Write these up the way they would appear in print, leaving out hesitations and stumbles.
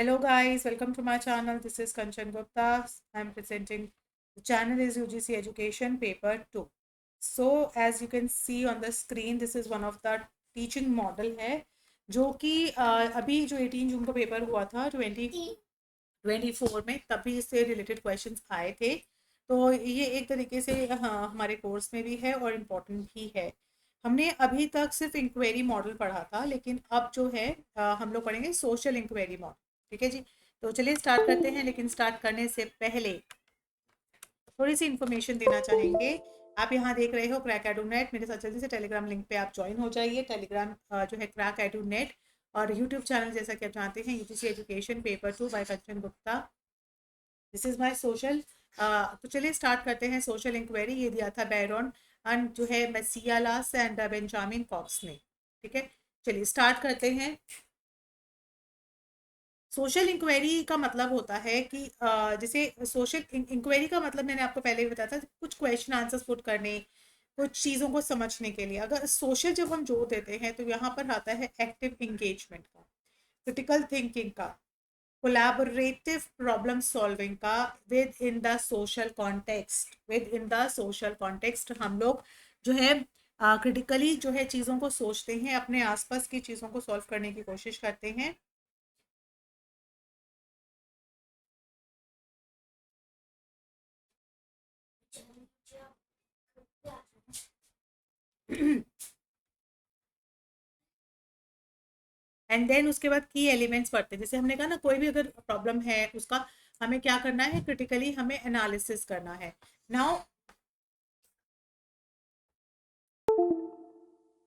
Hello guys, welcome to my channel. This is Kanchan Gupta. I'm presenting the channel is UGC Education Paper 2. So as you can see on the screen, this is one of the teaching model है जो कि अभी जो 18 जून को paper हुआ था 2024 में, तभी इससे रिलेटेड क्वेश्चंस आए थे। तो ये एक तरीके से हाँ, हमारे कोर्स में भी है और इम्पोर्टेंट भी है। हमने अभी तक सिर्फ इंक्वायरी मॉडल पढ़ा था, लेकिन अब जो है हम लोग पढ़ेंगे सोशल इंक्वायरी मॉडल। ठीक है जी। तो चलिए स्टार्ट करते हैं, लेकिन स्टार्ट करने से पहले थोड़ी सी इन्फॉर्मेशन देना चाहेंगे। आप यहाँ देख रहे हो क्रैक एडू नेट, मेरे साथ जल्दी से टेलीग्राम लिंक पे आप ज्वाइन हो जाइए। टेलीग्राम जो है क्रैक एडू नेट, और यूट्यूब चैनल जैसा कि आप जानते हैं UGC education paper 2 by Kanchan Gupta. This is my social. तो चलिए स्टार्ट करते हैं। सोशल इंक्वायरी ये दिया था बैरॉन एंड जो है मेसियालास एंड बेंजामिन कॉक्स ने। ठीक है, चलिए स्टार्ट करते हैं। सोशल इंक्वायरी का मतलब होता है कि जैसे सोशल इंक्वायरी का मतलब मैंने आपको पहले भी बताया था, कुछ क्वेश्चन आंसर्स पुट करने, कुछ चीज़ों को समझने के लिए। अगर सोशल जब हम जोड़ देते हैं तो यहाँ पर आता है एक्टिव इंगेजमेंट का, क्रिटिकल थिंकिंग का, कोलैबोरेटिव प्रॉब्लम सॉल्विंग का with in the social context. With in the social context हम लोग जो है क्रिटिकली जो है चीज़ों को सोचते हैं, अपने आसपास की चीज़ों को सॉल्व करने की कोशिश करते हैं। एंड देन उसके बाद की एलिमेंट्स पढ़ते हैं। जैसे हमने कहा ना, कोई भी अगर प्रॉब्लम है उसका हमें क्या करना है, क्रिटिकली हमें एनालिसिस करना है। Now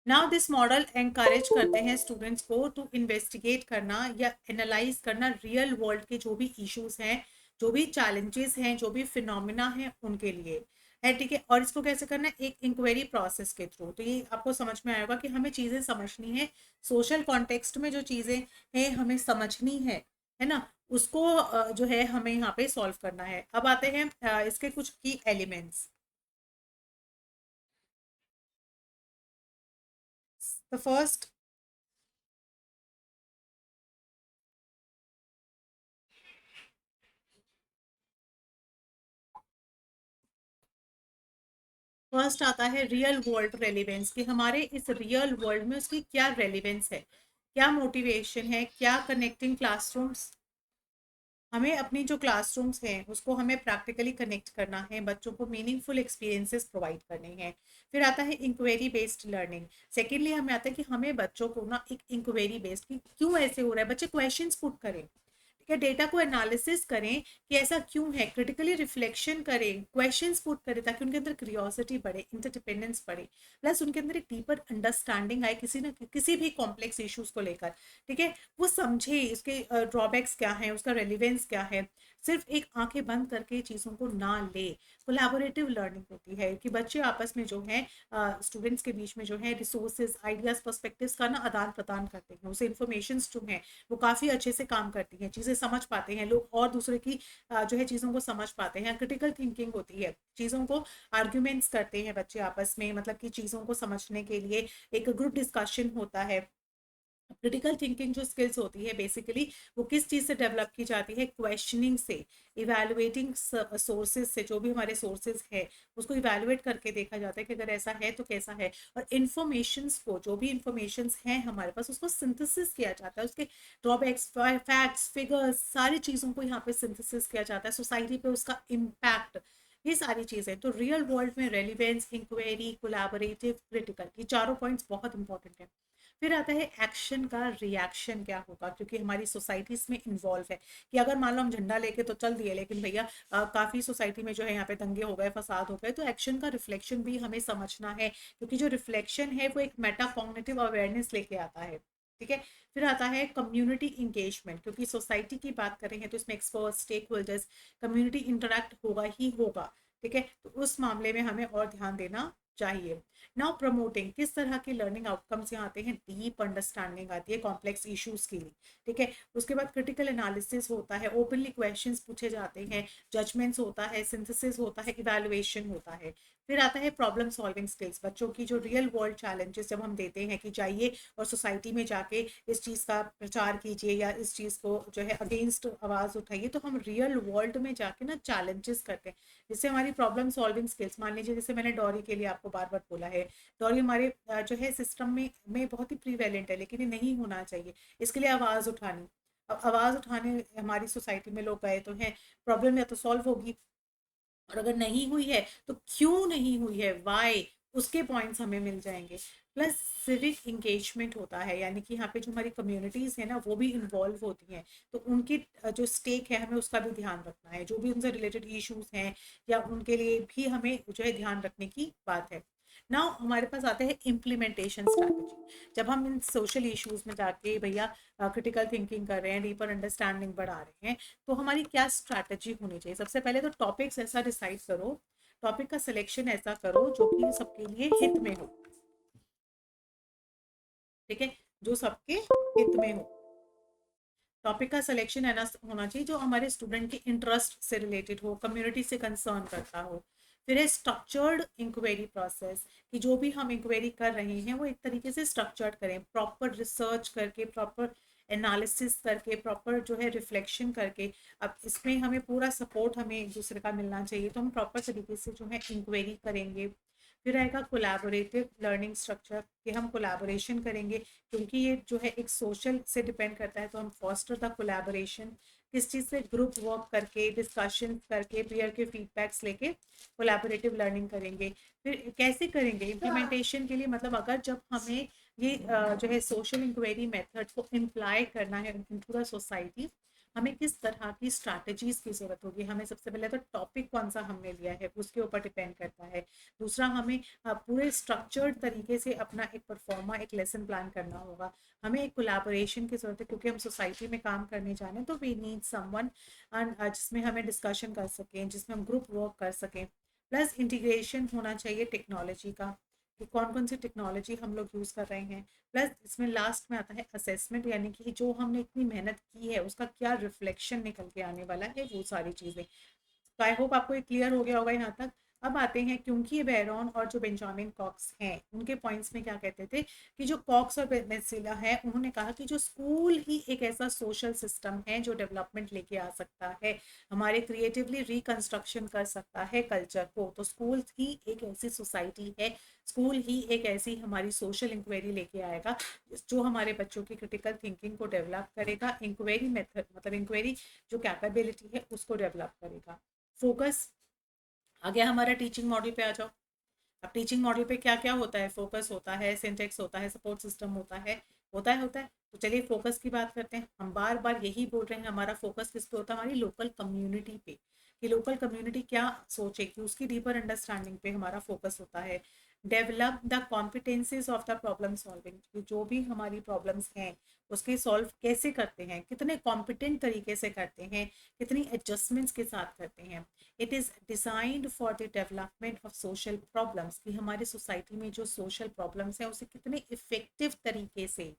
now this model encourage करते हैं स्टूडेंट्स को टू इन्वेस्टिगेट करना या एनालाइज करना रियल वर्ल्ड के जो भी इश्यूज हैं, जो भी चैलेंजेस हैं, जो भी फिनोमिना हैं उनके लिए है। ठीक है, और इसको कैसे करना है, एक इंक्वायरी प्रोसेस के थ्रू। तो ये आपको समझ में आएगा कि हमें चीज़ें समझनी है, सोशल कॉन्टेक्स्ट में जो चीज़ें हैं हमें समझनी है ना, उसको जो है हमें यहाँ पे सॉल्व करना है। अब आते हैं इसके कुछ की एलिमेंट्स। द फर्स्ट फर्स्ट आता है रियल वर्ल्ड रेलिवेंस, कि हमारे इस रियल वर्ल्ड में उसकी क्या रेलिवेंस है, क्या मोटिवेशन है, क्या कनेक्टिंग क्लासरूम्स। हमें अपनी जो क्लासरूम्स हैं उसको हमें प्रैक्टिकली कनेक्ट करना है, बच्चों को मीनिंगफुल एक्सपीरियंसेस प्रोवाइड करने हैं। फिर आता है इंक्वायरी बेस्ड लर्निंग। सेकेंडली हमें आता है कि हमें बच्चों को ना एक इंक्वायरी बेस्ड, कि क्यों ऐसे हो रहा है, बच्चे क्वेश्चंस पुट करें। ठीक है, डेटा को एनालिसिस करें कि ऐसा क्यों है, क्रिटिकली रिफ्लेक्शन करें, क्वेश्चंस पुट करें, ताकि उनके अंदर क्यूरियोसिटी बढ़े, इंटरडिपेंडेंस बढ़े, प्लस उनके अंदर एक डीपर अंडरस्टैंडिंग आए किसी न किसी भी कॉम्प्लेक्स इश्यूज को लेकर। ठीक है, वो समझे इसके ड्रॉबैक्स क्या है, उसका रेलिवेंस क्या है। सिर्फ एक आंखें बंद करके चीज़ों को ना ले। कोलैबोरेटिव लर्निंग होती है कि बच्चे आपस में जो है स्टूडेंट्स के बीच में जो है रिसोर्सेज, आइडियाज, पर्सपेक्टिव्स का ना आदान प्रदान करते हैं। उसे इन्फॉर्मेशंस जो हैं वो काफ़ी अच्छे से काम करती हैं, चीज़ें समझ पाते हैं लोग, और दूसरे की जो है चीज़ों को समझ पाते हैं। क्रिटिकल थिंकिंग होती है, चीज़ों को आर्ग्यूमेंट्स करते हैं बच्चे आपस में, मतलब कि चीज़ों को समझने के लिए एक ग्रुप डिस्कशन होता है। क्रिटिकल थिंकिंग जो स्किल्स होती है बेसिकली वो किस चीज़ से डेवलप की जाती है, क्वेश्चनिंग से, इवैल्यूएटिंग सोर्सेज से। जो भी हमारे सोर्सेज है उसको इवैल्यूएट करके देखा जाता है कि अगर ऐसा है तो कैसा है, और इन्फॉर्मेशंस को, जो भी इन्फॉर्मेशंस हैं हमारे पास, उसको सिंथेसिस किया जाता है, उसके ड्रॉबैक्स, फैक्ट्स, फिगर्स, सारी चीज़ों को यहाँ पे सिंथेसिस किया जाता है, सोसाइटी पे उसका इम्पैक्ट, ये सारी चीज़ें। तो रियल वर्ल्ड में रेलिवेंस, इंक्वायरी, कोलैबोरेटिव, क्रिटिकल, ये चारों पॉइंट्स बहुत इंपॉर्टेंट है। फिर आता है एक्शन का रिएक्शन क्या होगा, क्योंकि हमारी सोसाइटी इसमें इन्वॉल्व है। कि अगर मान लो हम झंडा लेके तो चल दिए, लेकिन भैया काफ़ी सोसाइटी में जो है यहाँ पे दंगे हो गए, फसाद हो गए, तो एक्शन का रिफ्लेक्शन भी हमें समझना है, क्योंकि जो रिफ्लेक्शन है वो एक मेटा कॉग्निटिव अवेयरनेस लेके आता है। ठीक है, फिर आता है कम्युनिटी इंगेजमेंट, क्योंकि सोसाइटी की बात कर रहे हैं तो इसमें expert, stake holders, community interact होगा ही होगा। ठीक है, तो उस मामले में हमें और ध्यान देना चाहिए। नाउ प्रमोटिंग, किस तरह के लर्निंग आउटकम्स यहाँ आते हैं, डीप अंडरस्टैंडिंग आती है कॉम्प्लेक्स इश्यूज के लिए। ठीक है, उसके बाद क्रिटिकल एनालिसिस होता है, ओपनली क्वेश्चंस पूछे जाते हैं, जजमेंट्स होता है, सिंथेसिस होता है, इवैल्यूएशन होता है। फिर आता है प्रॉब्लम सॉल्विंग स्किल्स, बच्चों की जो रियल वर्ल्ड चैलेंजेस जब हम देते हैं कि जाइए और सोसाइटी में जाके इस चीज़ का प्रचार कीजिए या इस चीज़ को जो है अगेंस्ट आवाज़ उठाइए, तो हम रियल वर्ल्ड में जाके ना चैलेंजेस करते हैं, जिससे हमारी प्रॉब्लम सॉल्विंग स्किल्स, मान लीजिए जैसे मैंने डॉरी के लिए आपको बार बार बोला है, डॉरी हमारे जो है सिस्टम में बहुत ही प्रीवेलेंट है, लेकिन ये नहीं होना चाहिए, इसके लिए आवाज़ उठानी। अब आवाज़ उठाने हमारी सोसाइटी में लोग गए तो हैं, प्रॉब्लम या तो सॉल्व होगी, और अगर नहीं हुई है तो क्यों नहीं हुई है, वाई, उसके पॉइंट्स हमें मिल जाएंगे। प्लस सिविक इंगेजमेंट होता है, यानी कि यहाँ पे जो हमारी कम्युनिटीज़ है ना वो भी इन्वॉल्व होती हैं, तो उनकी जो स्टेक है हमें उसका भी ध्यान रखना है, जो भी उनसे रिलेटेड इश्यूज हैं या उनके लिए भी हमें जो है ध्यान रखने की बात है। नाउ हमारे पास आते हैं इम्प्लीमेंटेशन स्ट्रैटेजी। जब हम इन सोशल इश्यूज में जाके भैया क्रिटिकल थिंकिंग कर रहे हैं, डीपर अंडरस्टैंडिंग बढ़ा रहे हैं, तो हमारी क्या स्ट्रैटेजी होनी चाहिए? सबसे पहले तो टॉपिक्स ऐसा डिसाइड करो, टॉपिक का सिलेक्शन ऐसा करो जो कि सबके लिए हित में हो, ठीक है, जो सबके हित में हो। टॉपिक का सिलेक्शन है ना होना चाहिए जो हमारे स्टूडेंट के इंटरेस्ट से रिलेटेड हो, कम्युनिटी से कंसर्न करता हो। फिर है स्ट्रक्चर्ड इंक्वायरी प्रोसेस, कि जो भी हम इंक्वायरी कर रहे हैं वो एक तरीके से स्ट्रक्चर्ड करें, प्रॉपर रिसर्च करके, प्रॉपर एनालिसिस करके, प्रॉपर जो है रिफ्लेक्शन करके। अब इसमें हमें पूरा सपोर्ट हमें एक दूसरे का मिलना चाहिए, तो हम प्रॉपर तरीके से जो है इंक्वायरी करेंगे। फिर आएगा कोलैबोरेटिव लर्निंग स्ट्रक्चर, कि हम कोलैबोरेशन करेंगे, क्योंकि ये जो है एक सोशल से डिपेंड करता है, तो हम फॉस्टर द कोलैबोरेशन, किस चीज़ से, ग्रुप वर्क करके, डिस्कशन करके, पीयर के फीडबैक्स लेके कोलैबोरेटिव लर्निंग करेंगे। फिर कैसे करेंगे इम्प्लीमेंटेशन के लिए, मतलब अगर जब हमें ये जो है सोशल इंक्वायरी मेथड को इम्प्लाई करना है इनटू द सोसाइटी, हमें किस तरह की स्ट्रैटेजीज की जरूरत होगी। हमें सबसे पहले तो टॉपिक कौन सा हमने लिया है उसके ऊपर डिपेंड करता है। दूसरा, हमें पूरे स्ट्रक्चर्ड तरीके से अपना एक परफॉर्मा, एक लेसन प्लान करना होगा। हमें एक कोलैबोरेशन की ज़रूरत है, क्योंकि हम सोसाइटी में काम करने जाने हैं, तो वी नीड समवन जिसमें हमें डिस्कशन कर सकें, जिसमें हम ग्रुप वर्क कर सकें। प्लस इंटीग्रेशन होना चाहिए टेक्नोलॉजी का, कि कौन कौन सी टेक्नोलॉजी हम लोग यूज़ कर रहे हैं। प्लस इसमें लास्ट में आता है असेसमेंट, यानी कि जो हमने इतनी मेहनत की है उसका क्या रिफ्लेक्शन निकल के आने वाला है, वो सारी चीज़ें। तो आई होप आपको ये क्लियर हो गया होगा यहाँ तक। अब आते हैं, क्योंकि ये बैरॉन और जो बेंजामिन कॉक्स हैं उनके पॉइंट्स में क्या कहते थे, कि जो कॉक्स और मेसिला है उन्होंने कहा कि जो स्कूल ही एक ऐसा सोशल सिस्टम है जो डेवलपमेंट लेके आ सकता है, हमारे क्रिएटिवली रिकंस्ट्रक्शन कर सकता है कल्चर को। तो स्कूल ही एक ऐसी सोसाइटी है, स्कूल ही एक ऐसी हमारी सोशल इंक्वायरी लेके आएगा जो हमारे बच्चों की क्रिटिकल थिंकिंग को डेवलप करेगा, इंक्वायरी मेथड मतलब इंक्वायरी जो कैपेबिलिटी है उसको डेवलप करेगा। फोकस आ गया हमारा टीचिंग मॉडल पे, आ जाओ। अब टीचिंग मॉडल पे क्या क्या होता है, फोकस होता है, सिंटेक्स होता है, सपोर्ट सिस्टम होता है। तो चलिए फोकस की बात करते हैं। हम बार बार यही बोल रहे हैं, हमारा फोकस किस पे होता है, हमारी लोकल कम्युनिटी पे, कि लोकल कम्युनिटी क्या सोचेगी, उसकी डीपर अंडरस्टैंडिंग पे हमारा फोकस होता है। Develop the competencies of the problem solving, जो भी हमारी प्रॉब्लम्स हैं उसके सॉल्व कैसे करते हैं, कितने कॉम्पिटेंट तरीके से करते हैं, कितनी एडजस्टमेंट्स के साथ करते हैं। It is designed for the development of social problems, कि हमारी सोसाइटी में जो सोशल प्रॉब्लम्स हैं उसे कितने इफ़ेक्टिव तरीके से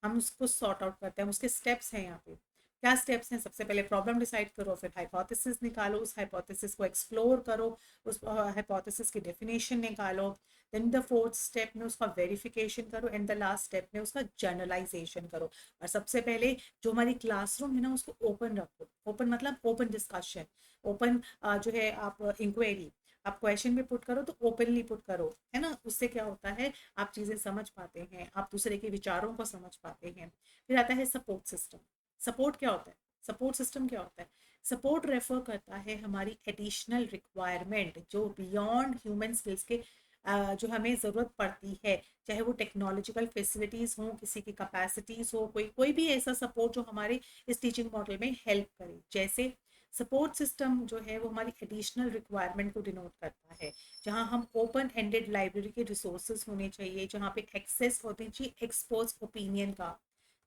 हम उसको सॉर्ट आउट करते हैं। उसके स्टेप्स हैं यहाँ पे। क्या स्टेप्स हैं? सबसे पहले प्रॉब्लम डिसाइड करो, फिर हाइपोथेसिस निकालो, उस हाइपोथेसिस को एक्सप्लोर करो, उस हाइपोथेसिस की डेफिनेशन निकालो, देन द फोर्थ स्टेप में उसका वेरिफिकेशन करो, एंड द लास्ट स्टेप में उसका जनरलाइजेशन करो। और सबसे पहले जो हमारी क्लासरूम है ना उसको ओपन रखो। ओपन मतलब ओपन डिस्कशन, ओपन जो है आप इंक्वायरी, आप क्वेश्चन भी पुट करो तो ओपनली पुट करो, है ना। उससे क्या होता है, आप चीज़ें समझ पाते हैं, आप दूसरे के विचारों को समझ पाते हैं। फिर आता है सपोर्ट सिस्टम। सपोर्ट क्या होता है, सपोर्ट सिस्टम क्या होता है? सपोर्ट रेफर करता है हमारी एडिशनल रिक्वायरमेंट, जो बियॉन्ड ह्यूमन स्किल्स के जो हमें ज़रूरत पड़ती है, चाहे वो टेक्नोलॉजिकल फैसिलिटीज़ हों, किसी की कैपेसिटीज़ हो, कोई कोई भी ऐसा सपोर्ट जो हमारे इस टीचिंग मॉडल में हेल्प करे। जैसे सपोर्ट सिस्टम जो है वो हमारी एडिशनल रिक्वायरमेंट को डिनोट करता है, जहाँ हम ओपन एंडेड लाइब्रेरी के रिसोर्सेज होने चाहिए, जहाँ पे एक्सेस होनी चाहिए एक्सपर्ट्स ओपिनियन का,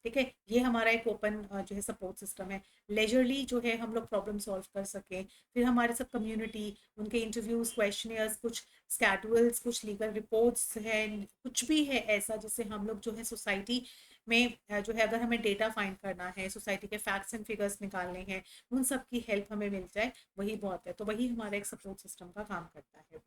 ठीक है। ये हमारा एक ओपन जो है सपोर्ट सिस्टम है। लेजरली जो है हम लोग प्रॉब्लम सॉल्व कर सकें। फिर हमारे सब कम्युनिटी, उनके इंटरव्यूज, क्वेश्चनियर्स, कुछ स्कैडुअल्स, कुछ लीगल रिपोर्ट्स हैं, कुछ भी है ऐसा जिससे हम लोग जो है सोसाइटी में जो है अगर हमें डेटा फाइंड करना है, सोसाइटी के फैक्ट्स एंड फिगर्स निकालने हैं, उन सब की हेल्प हमें मिल जाए, वही बहुत है। तो वही हमारा एक सपोर्ट सिस्टम का काम करता है।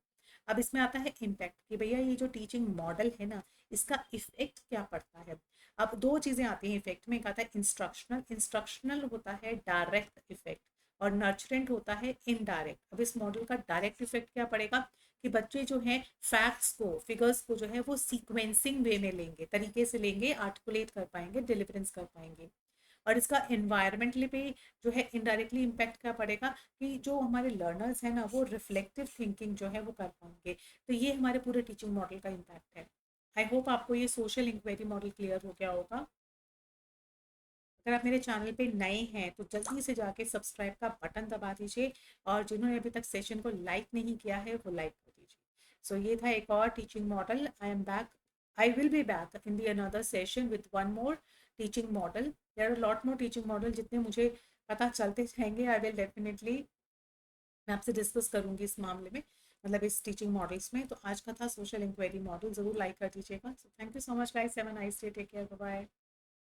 अब इसमें आता है इम्पैक्ट कि भैया ये जो टीचिंग मॉडल है ना, इसका इफेक्ट क्या पड़ता है। अब दो चीज़ें आती हैं इफेक्ट में, एक आता है इंस्ट्रक्शनल, इंस्ट्रक्शनल होता है डायरेक्ट इफेक्ट, और नर्चरेंट होता है इनडायरेक्ट। अब इस मॉडल का डायरेक्ट इफेक्ट क्या पड़ेगा कि बच्चे जो हैं फैक्ट्स को, फिगर्स को जो है वो सीक्वेंसिंग वे में लेंगे, तरीके से लेंगे, आर्टिकुलेट कर पाएंगे, डिलीवरेंस कर पाएंगे। और इसका एनवायरमेंटली पे जो है इनडायरेक्टली इम्पैक्ट क्या पड़ेगा कि जो हमारे लर्नर्स हैं ना वो रिफ्लेक्टिव थिंकिंग जो है वो कर पाएंगे। तो ये हमारे पूरे टीचिंग मॉडल का इम्पैक्ट है। आई होप आपको ये सोशल इंक्वायरी मॉडल क्लियर हो गया होगा। अगर आप मेरे चैनल पे नए हैं तो जल्दी से जाके सब्सक्राइब का बटन दबा दीजिए, और जिन्होंने अभी तक सेशन को लाइक नहीं किया है वो लाइक कर दीजिए। सो ये था एक और teaching model. I am back, I will be back in the another session with one more teaching model. There are lot more teaching model, जितने मुझे पता चलते जाएंगे आई विल डेफिनेटली मैं आपसे डिस्कस करूंगी इस मामले में, मतलब इस टीचिंग मॉडल्स में। तो आज का था सोशल इंक्वायरी मॉडल, जरूर लाइक कर दीजिएगा। So thank you so much guys, have a nice day, take care, bye bye.